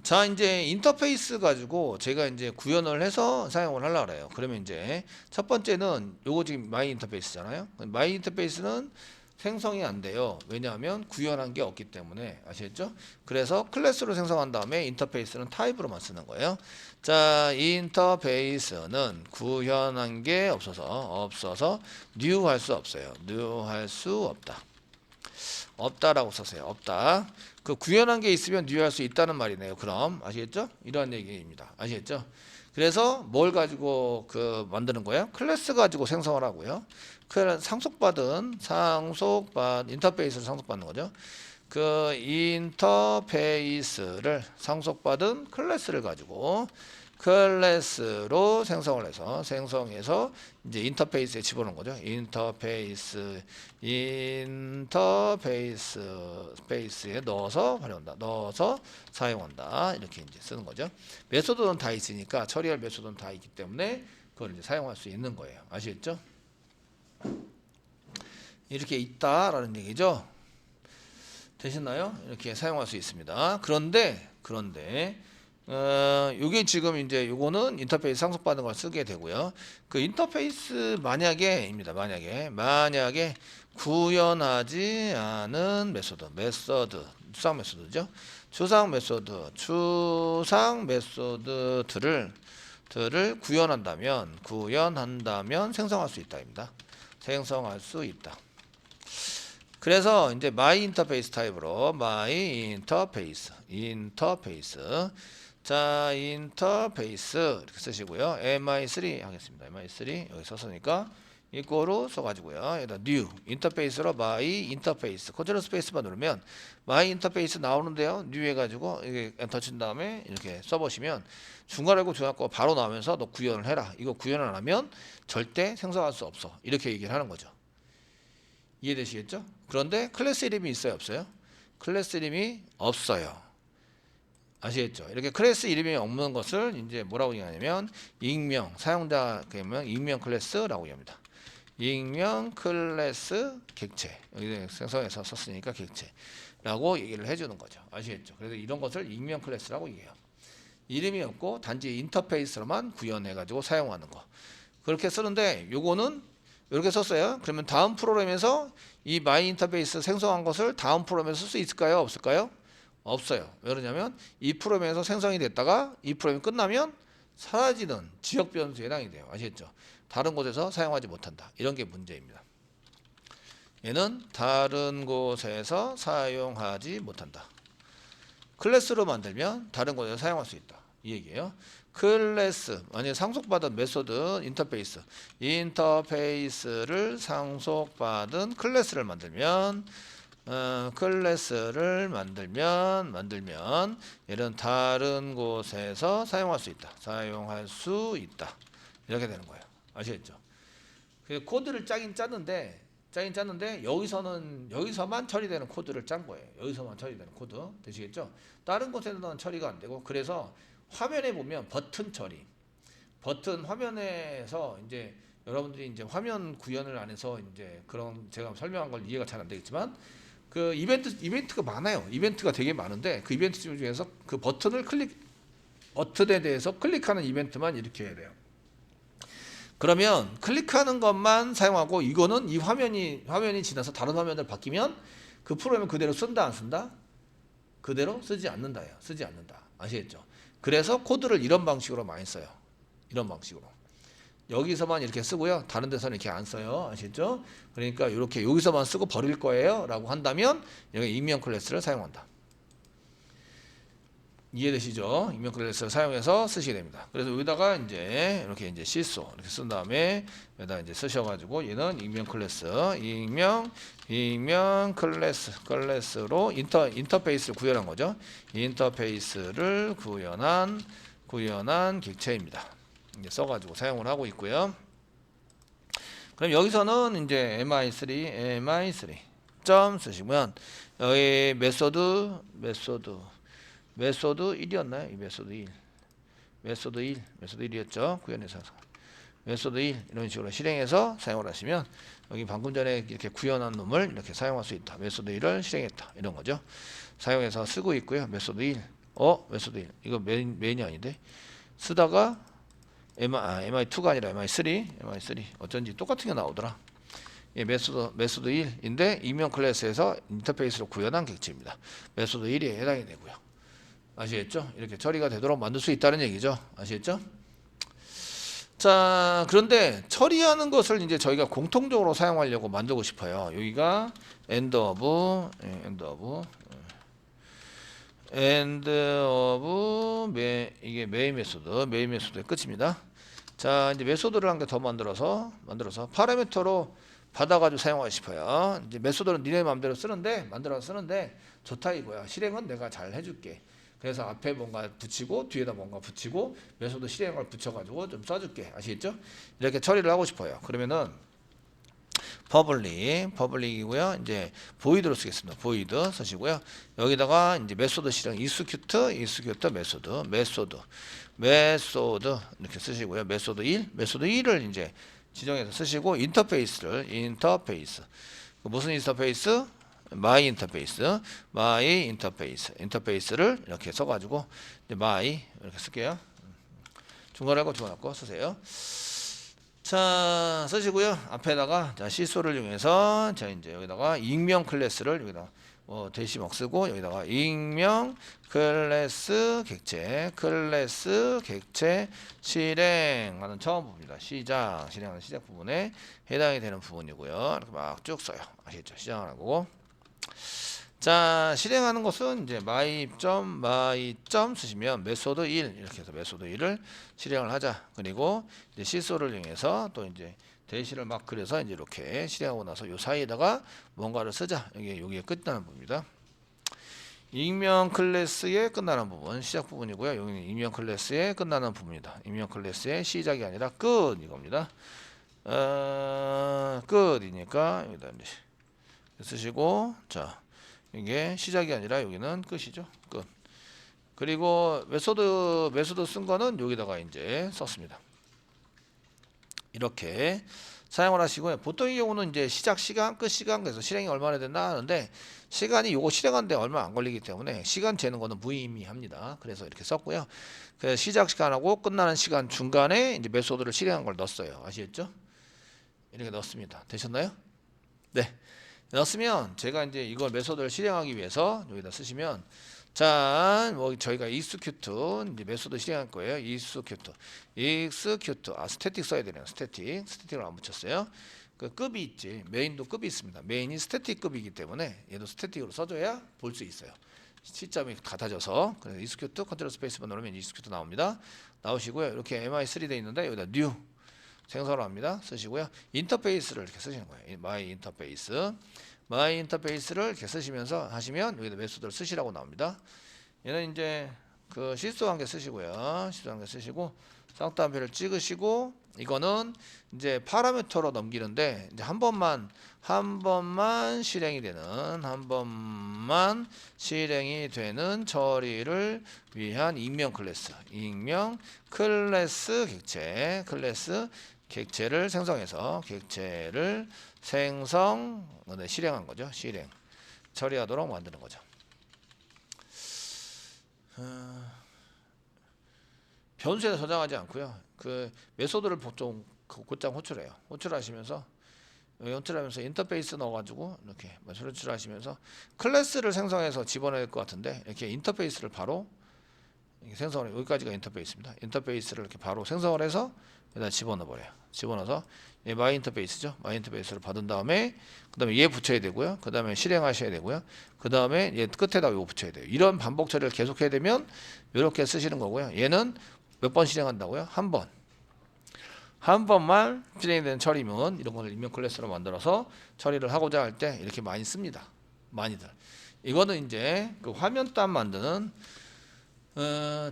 자, 이제 인터페이스 가지고 제가 이제 구현을 해서 사용을 하려고 그래요. 그러면 이제 첫 번째는 요거 지금 마이 인터페이스잖아요. 마이 인터페이스는 생성이 안 돼요. 왜냐하면 구현한 게 없기 때문에. 아시겠죠? 그래서 클래스로 생성한 다음에 인터페이스는 타입으로만 쓰는 거예요. 자, 이 인터페이스는 구현한 게 없어서 new 할 수 없어요. new 할 수 없다. 없다라고 썼어요. 없다. 그 구현한 게 있으면 뉴할 수 있다는 말이네요. 그럼 아시겠죠? 이러한 얘기입니다. 아시겠죠? 그래서 뭘 가지고 그 만드는 거예요? 클래스 가지고 생성을 하고요. 그 상속받은 인터페이스를 상속받는 거죠. 그 인터페이스를 상속받은 클래스를 가지고 클래스로 생성해서 이제 인터페이스에 집어넣은 거죠. 인터페이스에 넣어서 사용한다. 이렇게 이제 쓰는 거죠. 메소드는 다 있으니까 처리할 메소드는 다 있기 때문에 그걸 이제 사용할 수 있는 거예요. 아시겠죠? 이렇게 있다라는 얘기죠. 되셨나요? 이렇게 사용할 수 있습니다. 그런데 요게 지금 이제 요거는 인터페이스 상속받는 걸 쓰게 되고요. 그 인터페이스 만약에 구현하지 않은 추상 메소드죠. 추상 메소드들을 구현한다면 생성할 수 있다입니다. 생성할 수 있다. 그래서 이제 my 인터페이스 타입으로 인터페이스 자, 인터페이스 이렇게 쓰시고요. mi3 하겠습니다. mi3 여기 썼으니까 이거로 써가지고요. 여기다 new 인터페이스로 my 인터페이스 컨트롤 스페이스만 누르면 my 인터페이스 나오는데요. new 해가지고 이게 엔터 친 다음에 이렇게 써보시면 중괄호고 중괄호 바로 나오면서 너 구현을 해라. 이거 구현을 안 하면 절대 생성할 수 없어. 이렇게 얘기를 하는 거죠. 이해되시겠죠? 그런데 클래스 이름이 있어요, 없어요? 클래스 이름이 없어요. 아시겠죠? 이렇게 클래스 이름이 없는 것을 이제 뭐라고 얘기하냐면 사용자 그러면 익명 클래스라고 합니다. 익명 클래스 객체. 여기 생성해서 썼으니까 객체라고 얘기를 해주는 거죠. 아시겠죠? 그래서 이런 것을 익명 클래스라고 얘기해요. 이름이 없고 단지 인터페이스로만 구현해가지고 사용하는 거. 그렇게 쓰는데 요거는 이렇게 썼어요. 그러면 다음 프로그램에서 이 마이 인터페이스 생성한 것을 다음 프로그램에서 쓸 수 있을까요? 없을까요? 없어요. 왜 그러냐면 이 프로그램에서 생성이 됐다가 이 프로그램이 끝나면 사라지는 지역 변수에 해당이 돼요. 아시겠죠? 다른 곳에서 사용하지 못한다. 이런 게 문제입니다. 얘는 다른 곳에서 사용하지 못한다. 클래스로 만들면 다른 곳에서 사용할 수 있다. 이 얘기예요. 클래스 만약에 상속받은 메소드 인터페이스를 상속받은 클래스를 만들면 얘는 다른 곳에서 사용할 수 있다. 이렇게 되는 거예요. 아시겠죠? 그 코드를 짜긴 짰는데 여기서만 처리되는 코드를 짠 거예요. 여기서만 처리되는 코드 되시겠죠? 다른 곳에서는 처리가 안 되고 그래서 화면에 보면 버튼 화면에서 이제 여러분들이 이제 화면 구현을 안 해서 이제 그런 제가 설명한 걸 이해가 잘 안 되겠지만 그 이벤트가 많아요. 이벤트가 되게 많은데 그 이벤트 중에서 그 버튼에 대해서 클릭하는 이벤트만 이렇게 해야 돼요. 그러면 클릭하는 것만 사용하고 이거는 이 화면이 지나서 다른 화면으로 바뀌면 그 프로그램을 그대로 쓴다 안 쓴다? 그대로 쓰지 않는다예요. 쓰지 않는다. 아시겠죠? 그래서 코드를 이런 방식으로 많이 써요. 이런 방식으로. 여기서만 이렇게 쓰고요. 다른 데서는 이렇게 안 써요. 아시죠? 그러니까 이렇게 여기서만 쓰고 버릴 거예요. 라고 한다면 여기 익명 클래스를 사용한다. 이해되시죠? 익명 클래스를 사용해서 쓰시게 됩니다. 그래서 여기다가 이제 이렇게 이제 시소 이렇게 쓴 다음에 여기다 이제 쓰셔가지고 얘는 익명 클래스로 인터페이스를 구현한 거죠. 인터페이스를 구현한 객체입니다. 이제 써가지고 사용을 하고 있고요. 그럼 여기서는 이제 mi3 점 쓰시면 여기 메소드 1이었나요? 이 메소드 1이었죠. 구현해서 메소드 1 이런 식으로 실행해서 사용을 하시면 여기 방금 전에 이렇게 구현한 놈을 이렇게 사용할 수 있다. 메소드 1을 실행했다. 이런 거죠. 사용해서 쓰고 있고요. 메소드 1 메소드 1 이거 메인이 아닌데 쓰다가 MI2가 아니라 MI3 어쩐지 똑같은 게 나오더라. 예, 메소드 1인데 익명 클래스에서 인터페이스로 구현한 객체입니다. 메소드 1에 해당이 되고요. 아시겠죠? 이렇게 처리가 되도록 만들 수 있다는 얘기죠. 아시겠죠? 자, 그런데 처리하는 것을 이제 저희가 공통적으로 사용하려고 만들고 싶어요. 여기가 end of 이게 메인 메소드의 끝입니다. 자, 이제 메소드를 한 개 더 만들어서 파라미터로 받아가지고 사용하고 싶어요. 이제 메소드는 니네 마음대로 만들어서 쓰는데 좋다 이거야. 실행은 내가 잘 해줄게. 그래서 앞에 뭔가 붙이고 뒤에다 뭔가 붙이고 메소드 실행을 붙여가지고 좀 써줄게. 아시겠죠? 이렇게 처리를 하고 싶어요. 그러면은 퍼블릭이고요. 이제 보이드로 쓰겠습니다. 보이드 쓰시고요. 여기다가 이제 메소드 실행 execute 메소드 이렇게 쓰시고요. 메소드 1을 이제 지정해서 쓰시고 인터페이스 무슨 인터페이스? 마이 인터페이스를 이렇게 써가지고 이제 마이 이렇게 쓸게요. 중괄하고 중괄하고 쓰세요. 자, 쓰시고요. 앞에다가 자 시소를 이용해서 자 이제 여기다가 익명 클래스를 여기다 대시막 쓰고 여기다가 익명 클래스 객체 실행하는 처음 부분입니다. 실행하는 시작 부분에 해당이 되는 부분이고요. 이렇게 막 쭉 써요. 아시겠죠? 시작을 하고 자 실행하는 것은 이제 my 쓰시면 메소드 1 이렇게 해서 메소드 1을 실행을 하자. 그리고 이제 시소를 이용해서 또 이제 대시를 막 그려서 이제 이렇게 실행하고 나서 요 사이에다가 뭔가를 쓰자. 여기에 끝나는 부분입니다. 익명 클래스의 끝나는 부분 시작 부분이고요. 여기는 익명 클래스의 끝나는 부분이다. 익명 클래스의 시작이 아니라 끝 이겁니다. 끝이니까 여기다 이제 쓰시고 자 이게 시작이 아니라 여기는 끝이죠. 끝. 그리고 메소드 쓴 거는 여기다가 이제 썼습니다. 이렇게 사용을 하시고요. 보통의 경우는 이제 시작 시간, 끝 시간 그래서 실행이 얼마나 된다 하는데 시간이 요거 실행하는데 얼마 안 걸리기 때문에 시간 재는 거는 무의미합니다. 그래서 이렇게 썼고요. 그래서 시작 시간하고 끝나는 시간 중간에 이제 메소드를 실행한 걸 넣었어요. 아시겠죠? 이렇게 넣었습니다. 되셨나요? 네. 넣었으면 제가 이제 이걸 메소드를 실행하기 위해서 여기다 쓰시면 자, 뭐 저희가 execute 이제 메소드 실행할 거예요. execute 스태틱 써야 되네요. 스태틱을 안 붙였어요. 그 급이 있지. 메인도 급이 있습니다. 메인이 스태틱 급이기 때문에 얘도 스태틱으로 써줘야 볼 수 있어요. 시점이 같아져서 그래서 execute 컨트롤 스페이스만 누르면 execute 나옵니다. 나오시고요. 이렇게 mi3 돼 있는데 여기다 new 생성을 합니다. 쓰시고요. 인터페이스를 이렇게 쓰시는 거예요. my 인터페이스를 이렇게 쓰시면서 하시면 여기다 메소드를 쓰시라고 나옵니다. 얘는 이제 그 실수 한 개 쓰시고요. 실수 한 개 쓰시고 쌍따옴표를 찍으시고 이거는 이제 파라미터로 넘기는데 이제 한 번만 실행이 되는 처리를 위한 익명 클래스 객체를 생성해서 실행한 거죠. 처리하도록 만드는 거죠. 변수에 저장하지 않고요. 그 메소드를 보통 곧장 호출하시면서 인터페이스 넣어가지고 이렇게 호출하시면서 클래스를 생성해서 집어넣을 것 같은데 이렇게 인터페이스를 바로 생성을 여기까지가 인터페이스입니다. 인터페이스를 이렇게 바로 생성을 해서 여기다 집어넣어버려요. 집어넣어서 마이 인터페이스죠. 마이 인터페이스를 받은 다음에 그 다음에 얘 붙여야 되고요. 그 다음에 실행하셔야 되고요. 그 다음에 얘 끝에다 이거 붙여야 돼요. 이런 반복 처리를 계속해야 되면 이렇게 쓰시는 거고요. 얘는 몇 번 실행한다고요? 한 번만 실행되는 처리면 이런 거를 익명 클래스로 만들어서 처리를 하고자 할 때 이렇게 많이 씁니다. 많이들. 이거는 이제 그 화면단 만드는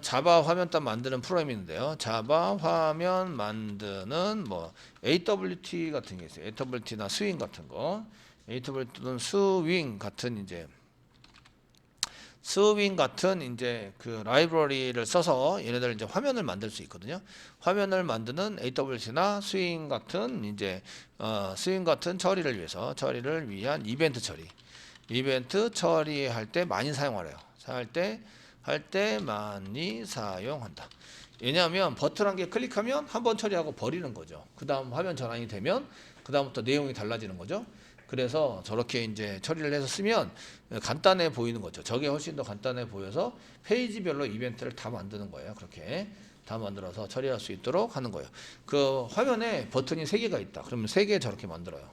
자바 화면단 만드는 프로그램인데요. 자바 화면 만드는 뭐 AWT 같은 게 있어요. AWT나 스윙 같은 거. AWT는 스윙 같은 이제 그 라이브러리를 써서 얘네들 이제 화면을 만들 수 있거든요. 화면을 만드는 AWT나 스윙 같은 이제 스윙 같은 처리를 위한 이벤트 처리할 때 많이 사용하래요. 할 때 많이 사용한다. 왜냐하면 버튼 개 클릭하면 한 번 처리하고 버리는 거죠. 그 다음 화면 전환이 되면 그 다음부터 내용이 달라지는 거죠. 그래서 저렇게 이제 처리를 해서 쓰면 간단해 보이는 거죠. 저게 훨씬 더 간단해 보여서 페이지별로 이벤트를 다 만드는 거예요. 그렇게 다 만들어서 처리할 수 있도록 하는 거예요. 그 화면에 버튼이 3개가 있다. 그러면 3개 저렇게 만들어요.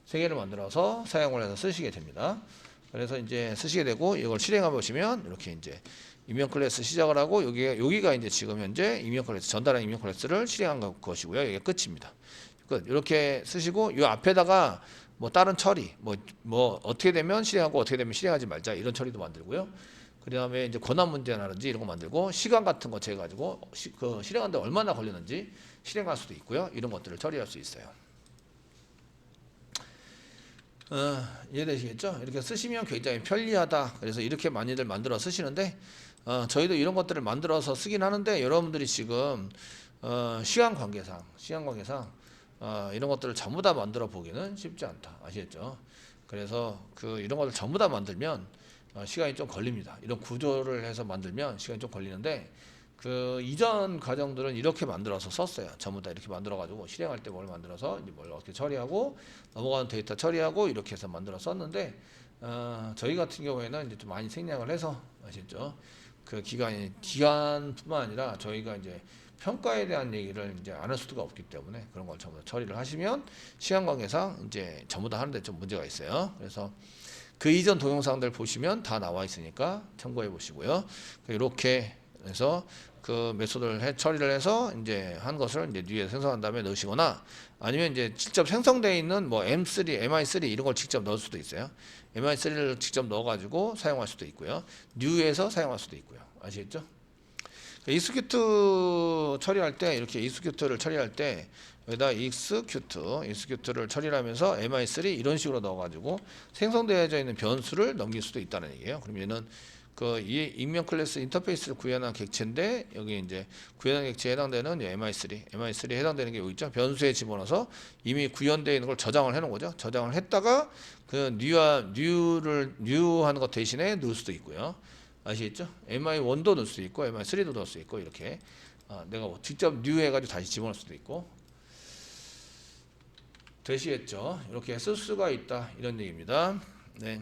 3개를 만들어서 사용을 해서 쓰시게 됩니다. 그래서 이제 쓰시게 되고 이걸 실행해 보시면 이렇게 이제 이면 클래스 시작을 하고 여기가 이제 지금 현재 이면 클래스 전달한 이면 클래스를 실행한 것이고요. 이게 끝입니다. 끝. 이렇게 쓰시고 이 앞에다가 뭐 다른 처리 뭐 어떻게 되면 실행하고 어떻게 되면 실행하지 말자 이런 처리도 만들고요. 그 다음에 이제 권한 문제라든지 이런 거 만들고 시간 같은 거 재가지고 그 실행하는데 얼마나 걸리는지 실행할 수도 있고요. 이런 것들을 처리할 수 있어요. 이해되시겠죠? 이렇게 쓰시면 굉장히 편리하다. 그래서 이렇게 많이들 만들어 쓰시는데 저희도 이런 것들을 만들어서 쓰긴 하는데 여러분들이 지금 시간 관계상 이런 것들을 전부 다 만들어 보기는 쉽지 않다. 아시겠죠? 그래서 이런 것을 전부 다 만들면 시간이 좀 걸립니다. 이런 구조를 해서 만들면 시간이 좀 걸리는데 그 이전 과정들은 이렇게 만들어서 썼어요. 전부 다 이렇게 만들어 가지고 실행할 때 뭘 만들어서 이제 뭘 어떻게 처리하고 넘어가는 데이터 처리하고 이렇게 해서 만들어 썼는데 저희 같은 경우에는 이제 좀 많이 생략을 해서 아시죠? 그 기간뿐만 아니라 저희가 이제 평가에 대한 얘기를 이제 안 할 수가 없기 때문에 그런 걸 전부 다 처리를 하시면 시간 관계상 이제 전부 다 하는데 좀 문제가 있어요. 그래서 그 이전 동영상들 보시면 다 나와 있으니까 참고해 보시고요. 이렇게 해서 그 메소드를 처리를 해서 이제 한 것을 이제 뉴에 생성한 다음에 넣으시거나 아니면 이제 직접 생성되어 있는 뭐 M3, MI3 이런 걸 직접 넣을 수도 있어요. MI3를 직접 넣어가지고 사용할 수도 있고요. 뉴에서 사용할 수도 있고요. 아시겠죠? 익스큐트 처리할 때 이렇게 익스큐트를 처리할 때 여기다 익스큐트를 처리를 하면서 MI3 이런 식으로 넣어가지고 생성되어져 있는 변수를 넘길 수도 있다는 얘기예요. 그럼 얘는 이 익명 클래스 인터페이스를 구현한 객체인데 여기 이제 구현한 객체에 해당되는 MI3에 해당되는 게 여기 있죠. 변수에 집어넣어서 이미 구현되어 있는 걸 저장을 해놓은 거죠. 저장을 했다가 그 뉴하는 것 대신에 넣을 수도 있고요. 아시겠죠? MI1도 넣을 수 있고 MI3도 넣을 수 있고 이렇게 내가 직접 뉴 해가지고 다시 집어넣을 수도 있고 되시겠죠? 이렇게 쓸 수가 있다 이런 얘기입니다. 네.